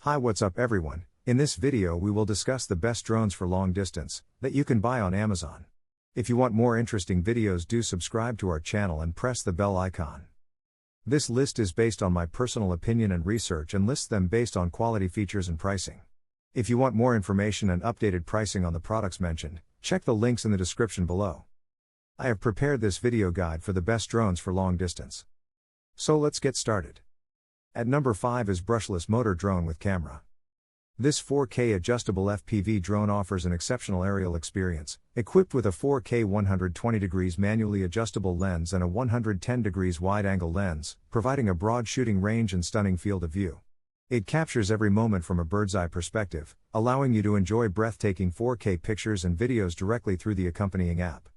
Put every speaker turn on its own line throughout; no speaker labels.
Hi, what's up everyone? In this video we will discuss the best drones for long distance that you can buy on Amazon. If you want more interesting videos, do subscribe to our channel and press the bell icon. This list is based on my personal opinion and research and lists them based on quality, features and pricing. If you want more information and updated pricing on the products mentioned, check the links in the description below. I have prepared this video guide for the best drones for long distance. So let's get started. At number 5 is Brushless Motor Drone with Camera. This 4K adjustable FPV drone offers an exceptional aerial experience, equipped with a 4K 120 degrees manually adjustable lens and a 110 degrees wide-angle lens, providing a broad shooting range and stunning field of view. It captures every moment from a bird's-eye perspective, allowing you to enjoy breathtaking 4K pictures and videos directly through the accompanying app.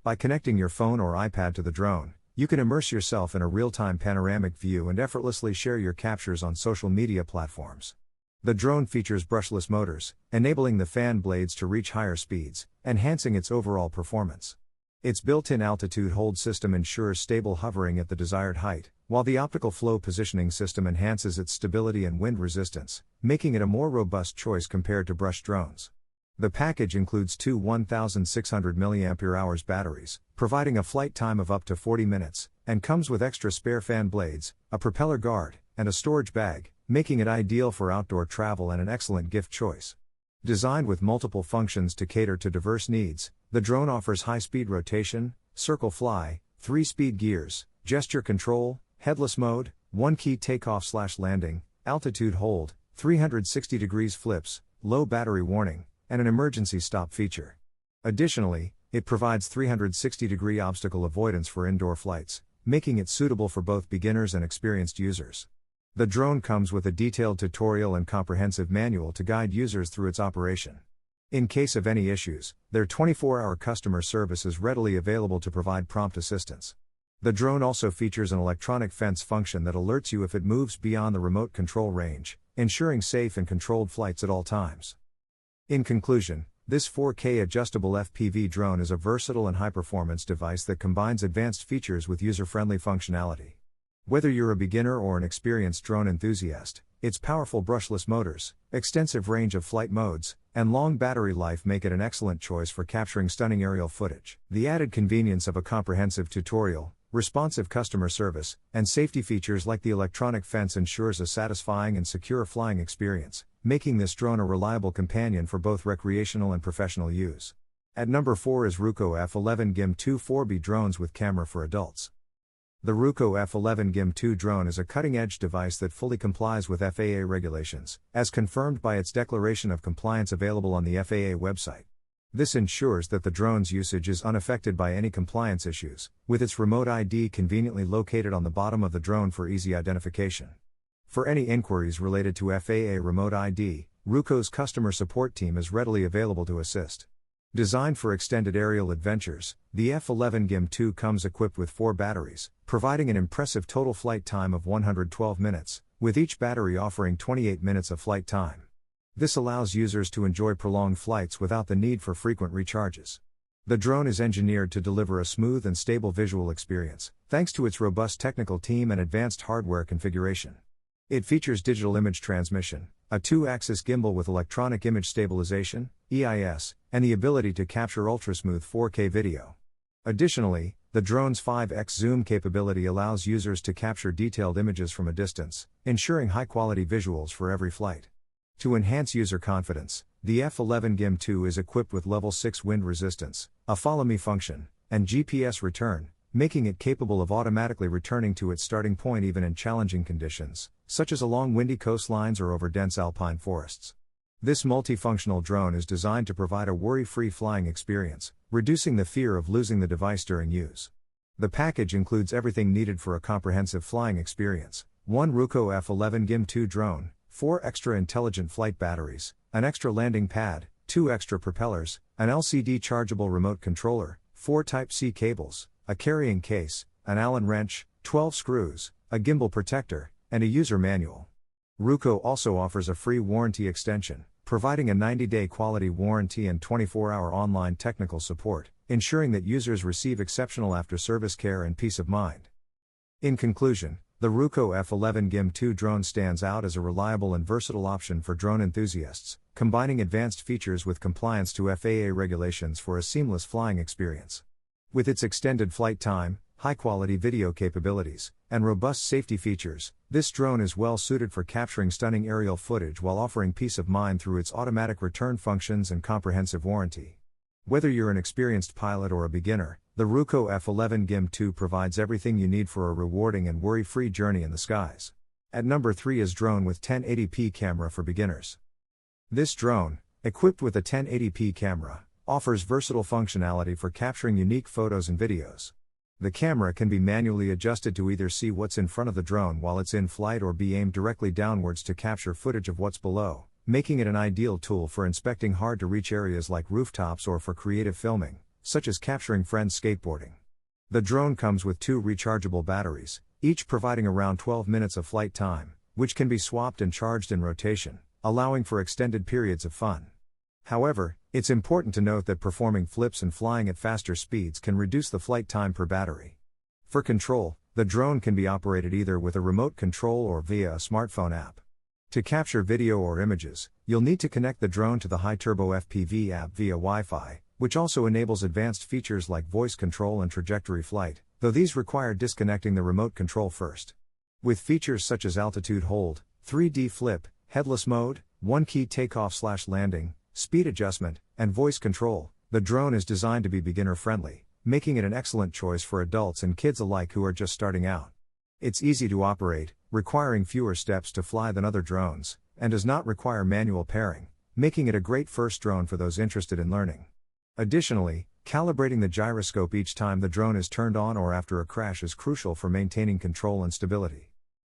By connecting your phone or iPad to the drone, you can immerse yourself in a real-time panoramic view and effortlessly share your captures on social media platforms. The drone features brushless motors, enabling the fan blades to reach higher speeds, enhancing its overall performance. Its built-in altitude hold system ensures stable hovering at the desired height, while the optical flow positioning system enhances its stability and wind resistance, making it a more robust choice compared to brush drones. The package includes two 1600 mAh batteries, providing a flight time of up to 40 minutes, and comes with extra spare fan blades, a propeller guard, and a storage bag, making it ideal for outdoor travel and an excellent gift choice. Designed with multiple functions to cater to diverse needs, the drone offers high-speed rotation, circle fly, 3-speed gears, gesture control, headless mode, one-key takeoff/landing, altitude hold, 360 degrees flips, low battery warning, and an emergency stop feature. Additionally, it provides 360-degree obstacle avoidance for indoor flights, making it suitable for both beginners and experienced users. The drone comes with a detailed tutorial and comprehensive manual to guide users through its operation. In case of any issues, their 24-hour customer service is readily available to provide prompt assistance. The drone also features an electronic fence function that alerts you if it moves beyond the remote control range, ensuring safe and controlled flights at all times. In conclusion, this 4K adjustable FPV drone is a versatile and high-performance device that combines advanced features with user-friendly functionality. Whether you're a beginner or an experienced drone enthusiast, its powerful brushless motors, extensive range of flight modes, and long battery life make it an excellent choice for capturing stunning aerial footage. The added convenience of a comprehensive tutorial, responsive customer service, and safety features like the electronic fence ensures a satisfying and secure flying experience, making this drone a reliable companion for both recreational and professional use. At number 4 is Ruko F11 GIM2 4B drones with camera for adults. The Ruko F11 GIM2 drone is a cutting-edge device that fully complies with FAA regulations, as confirmed by its declaration of compliance available on the FAA website. This ensures that the drone's usage is unaffected by any compliance issues, with its remote ID conveniently located on the bottom of the drone for easy identification. For any inquiries related to FAA remote ID, Ruko's customer support team is readily available to assist. Designed for extended aerial adventures, the F11 GIM2 comes equipped with 4 batteries, providing an impressive total flight time of 112 minutes, with each battery offering 28 minutes of flight time. This allows users to enjoy prolonged flights without the need for frequent recharges. The drone is engineered to deliver a smooth and stable visual experience, thanks to its robust technical team and advanced hardware configuration. It features digital image transmission, a 2-axis gimbal with electronic image stabilization, EIS, and the ability to capture ultra-smooth 4K video. Additionally, the drone's 5x zoom capability allows users to capture detailed images from a distance, ensuring high-quality visuals for every flight. To enhance user confidence, the F11 GIM2 is equipped with level 6 wind resistance, a follow me function, and GPS return, making it capable of automatically returning to its starting point even in challenging conditions, such as along windy coastlines or over dense alpine forests. This multifunctional drone is designed to provide a worry-free flying experience, reducing the fear of losing the device during use. The package includes everything needed for a comprehensive flying experience: 1 Ruko F11 GIM2 drone, 4 extra intelligent flight batteries, an extra landing pad, 2 extra propellers, an LCD chargeable remote controller, 4 Type-C cables, a carrying case, an Allen wrench, 12 screws, a gimbal protector, and a user manual. Ruko also offers a free warranty extension, providing a 90-day quality warranty and 24-hour online technical support, ensuring that users receive exceptional after-service care and peace of mind. In conclusion, the Ruko F11 GIM2 drone stands out as a reliable and versatile option for drone enthusiasts, combining advanced features with compliance to FAA regulations for a seamless flying experience. With its extended flight time, high-quality video capabilities, and robust safety features, this drone is well suited for capturing stunning aerial footage while offering peace of mind through its automatic return functions and comprehensive warranty. Whether you're an experienced pilot or a beginner, the Ruko F11 GIM2 provides everything you need for a rewarding and worry-free journey in the skies. At number 3 is drone with 1080p camera for beginners. This drone, equipped with a 1080p camera, offers versatile functionality for capturing unique photos and videos. The camera can be manually adjusted to either see what's in front of the drone while it's in flight or be aimed directly downwards to capture footage of what's below, making it an ideal tool for inspecting hard-to-reach areas like rooftops or for creative filming, such as capturing friends skateboarding. The drone comes with 2 rechargeable batteries, each providing around 12 minutes of flight time, which can be swapped and charged in rotation, allowing for extended periods of fun. However, it's important to note that performing flips and flying at faster speeds can reduce the flight time per battery. For control, the drone can be operated either with a remote control or via a smartphone app. To capture video or images, you'll need to connect the drone to the high-turbo FPV app via Wi-Fi, which also enables advanced features like voice control and trajectory flight, though these require disconnecting the remote control first. With features such as altitude hold, 3D flip, headless mode, one-key takeoff/landing, speed adjustment, and voice control, the drone is designed to be beginner-friendly, making it an excellent choice for adults and kids alike who are just starting out. It's easy to operate, requiring fewer steps to fly than other drones, and does not require manual pairing, making it a great first drone for those interested in learning. Additionally, calibrating the gyroscope each time the drone is turned on or after a crash is crucial for maintaining control and stability.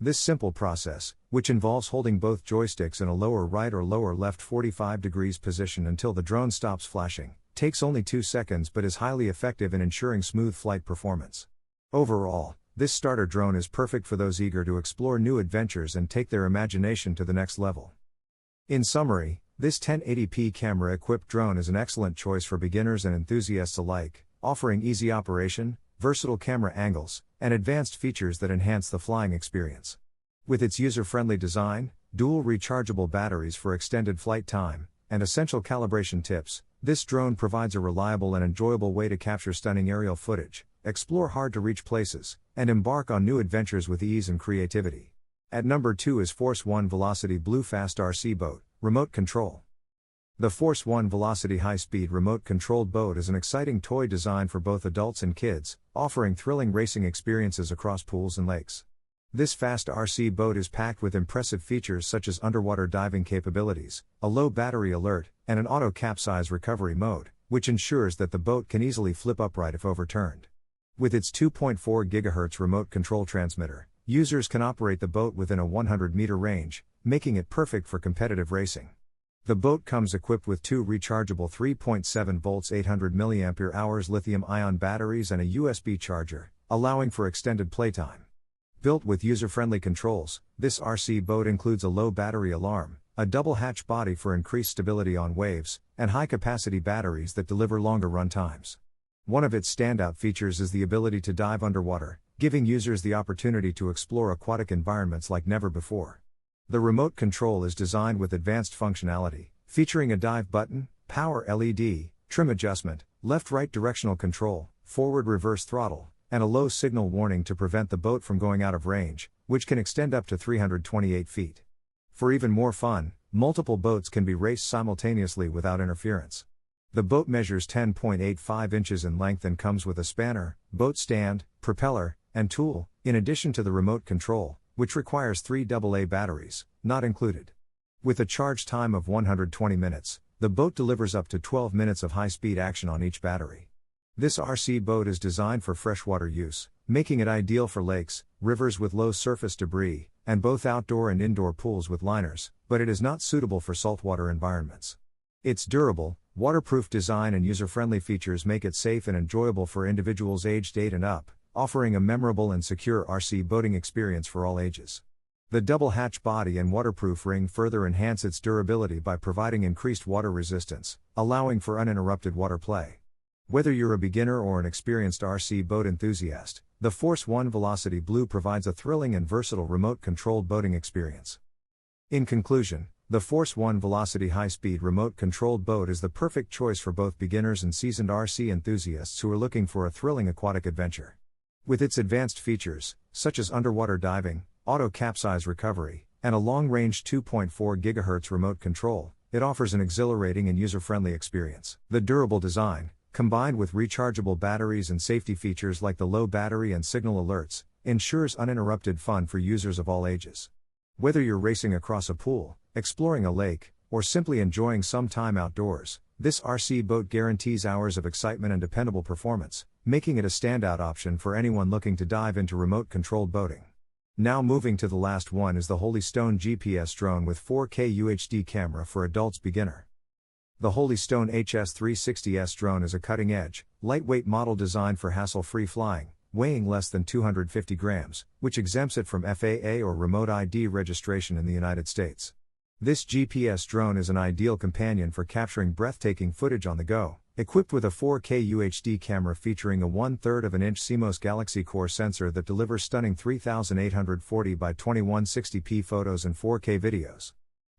This simple process, which involves holding both joysticks in a lower right or lower left 45 degrees position until the drone stops flashing, takes only 2 seconds but is highly effective in ensuring smooth flight performance. Overall, this starter drone is perfect for those eager to explore new adventures and take their imagination to the next level. In summary, this 1080p camera-equipped drone is an excellent choice for beginners and enthusiasts alike, offering easy operation, versatile camera angles, and advanced features that enhance the flying experience. With its user-friendly design, dual rechargeable batteries for extended flight time, and essential calibration tips, this drone provides a reliable and enjoyable way to capture stunning aerial footage, explore hard-to-reach places, and embark on new adventures with ease and creativity. At number 2 is Force One Velocity Blue Fast RC Boat, Remote Control. The Force One Velocity high-speed remote-controlled boat is an exciting toy designed for both adults and kids, offering thrilling racing experiences across pools and lakes. This fast RC boat is packed with impressive features such as underwater diving capabilities, a low battery alert, and an auto capsize recovery mode, which ensures that the boat can easily flip upright if overturned. With its 2.4 GHz remote control transmitter, users can operate the boat within a 100-meter range, making it perfect for competitive racing. The boat comes equipped with 2 rechargeable 3.7 volts 800 mAh lithium-ion batteries and a USB charger, allowing for extended playtime. Built with user-friendly controls, this RC boat includes a low battery alarm, a double-hatch body for increased stability on waves, and high-capacity batteries that deliver longer run times. One of its standout features is the ability to dive underwater, giving users the opportunity to explore aquatic environments like never before. The remote control is designed with advanced functionality, featuring a dive button, power LED, trim adjustment, left-right directional control, forward-reverse throttle, and a low signal warning to prevent the boat from going out of range, which can extend up to 328 feet. For even more fun, multiple boats can be raced simultaneously without interference. The boat measures 10.85 inches in length and comes with a spanner, boat stand, propeller, and tool, in addition to the remote control, which requires 3 AA batteries, not included. With a charge time of 120 minutes, the boat delivers up to 12 minutes of high-speed action on each battery. This RC boat is designed for freshwater use, making it ideal for lakes, rivers with low surface debris, and both outdoor and indoor pools with liners, but it is not suitable for saltwater environments. Its durable, waterproof design and user-friendly features make it safe and enjoyable for individuals aged 8 and up, offering a memorable and secure RC boating experience for all ages. The double-hatch body and waterproof ring further enhance its durability by providing increased water resistance, allowing for uninterrupted water play. Whether you're a beginner or an experienced RC boat enthusiast, the Force One Velocity Blue provides a thrilling and versatile remote-controlled boating experience. In conclusion, the Force One Velocity high-speed remote-controlled boat is the perfect choice for both beginners and seasoned RC enthusiasts who are looking for a thrilling aquatic adventure. With its advanced features, such as underwater diving, auto capsize recovery, and a long-range 2.4 GHz remote control, it offers an exhilarating and user-friendly experience. The durable design, combined with rechargeable batteries and safety features like the low battery and signal alerts, ensures uninterrupted fun for users of all ages. Whether you're racing across a pool, exploring a lake, or simply enjoying some time outdoors, this RC boat guarantees hours of excitement and dependable performance, making it a standout option for anyone looking to dive into remote-controlled boating. Now moving to the last one is the Holy Stone GPS drone with 4K UHD camera for adults beginner. The Holy Stone HS360S drone is a cutting-edge, lightweight model designed for hassle-free flying, weighing less than 250 grams, which exempts it from FAA or remote ID registration in the United States. This GPS drone is an ideal companion for capturing breathtaking footage on the go, equipped with a 4K UHD camera featuring a 1/3 of an inch CMOS Galaxy Core sensor that delivers stunning 3840 by 2160p photos and 4K videos.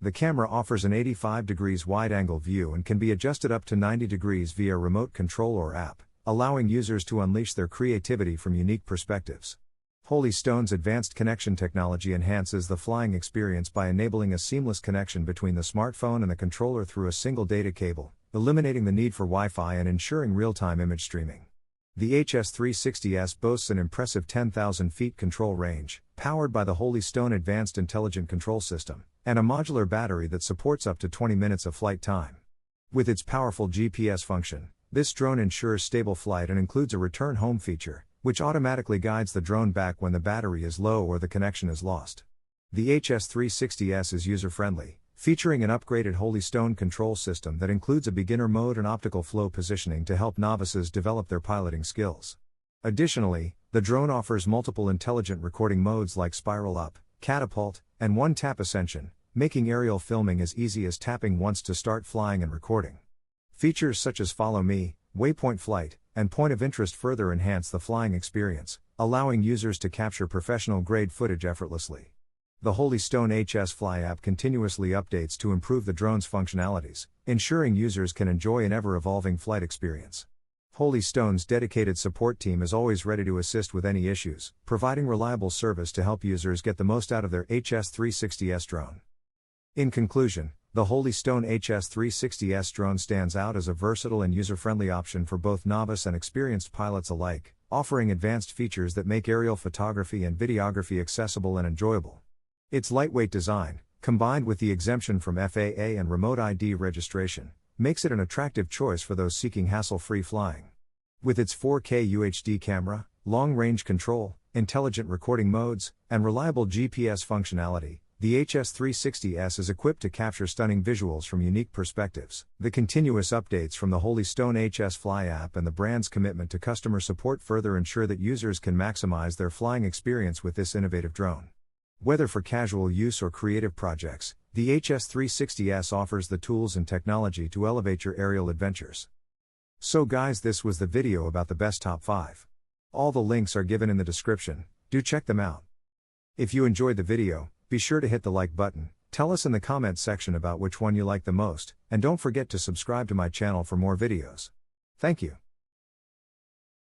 The camera offers an 85 degrees wide-angle view and can be adjusted up to 90 degrees via remote control or app, allowing users to unleash their creativity from unique perspectives. Holy Stone's advanced connection technology enhances the flying experience by enabling a seamless connection between the smartphone and the controller through a single data cable, eliminating the need for Wi-Fi and ensuring real-time image streaming. The HS360S boasts an impressive 10,000 feet control range, powered by the Holy Stone Advanced Intelligent Control System, and a modular battery that supports up to 20 minutes of flight time. With its powerful GPS function, this drone ensures stable flight and includes a return home feature, which automatically guides the drone back when the battery is low or the connection is lost. The HS360S is user-friendly, featuring an upgraded Holy Stone control system that includes a beginner mode and optical flow positioning to help novices develop their piloting skills. Additionally, the drone offers multiple intelligent recording modes like spiral up, catapult, and one-tap ascension, making aerial filming as easy as tapping once to start flying and recording. Features such as Follow Me, Waypoint Flight, and Point of Interest further enhance the flying experience, allowing users to capture professional-grade footage effortlessly. The Holy Stone HS Fly app continuously updates to improve the drone's functionalities, ensuring users can enjoy an ever-evolving flight experience. Holy Stone's dedicated support team is always ready to assist with any issues, providing reliable service to help users get the most out of their HS360S drone. In conclusion, the Holy Stone HS360S drone stands out as a versatile and user-friendly option for both novice and experienced pilots alike, offering advanced features that make aerial photography and videography accessible and enjoyable. Its lightweight design, combined with the exemption from FAA and remote ID registration, makes it an attractive choice for those seeking hassle-free flying. With its 4K UHD camera, long-range control, intelligent recording modes, and reliable GPS functionality, the HS360S is equipped to capture stunning visuals from unique perspectives. The continuous updates from the Holy Stone HS Fly app and the brand's commitment to customer support further ensure that users can maximize their flying experience with this innovative drone. Whether for casual use or creative projects, the HS360S offers the tools and technology to elevate your aerial adventures. So guys, this was the video about the best top 5. All the links are given in the description, do check them out. If you enjoyed the video, be sure to hit the like button, tell us in the comments section about which one you like the most, and don't forget to subscribe to my channel for more videos. Thank you.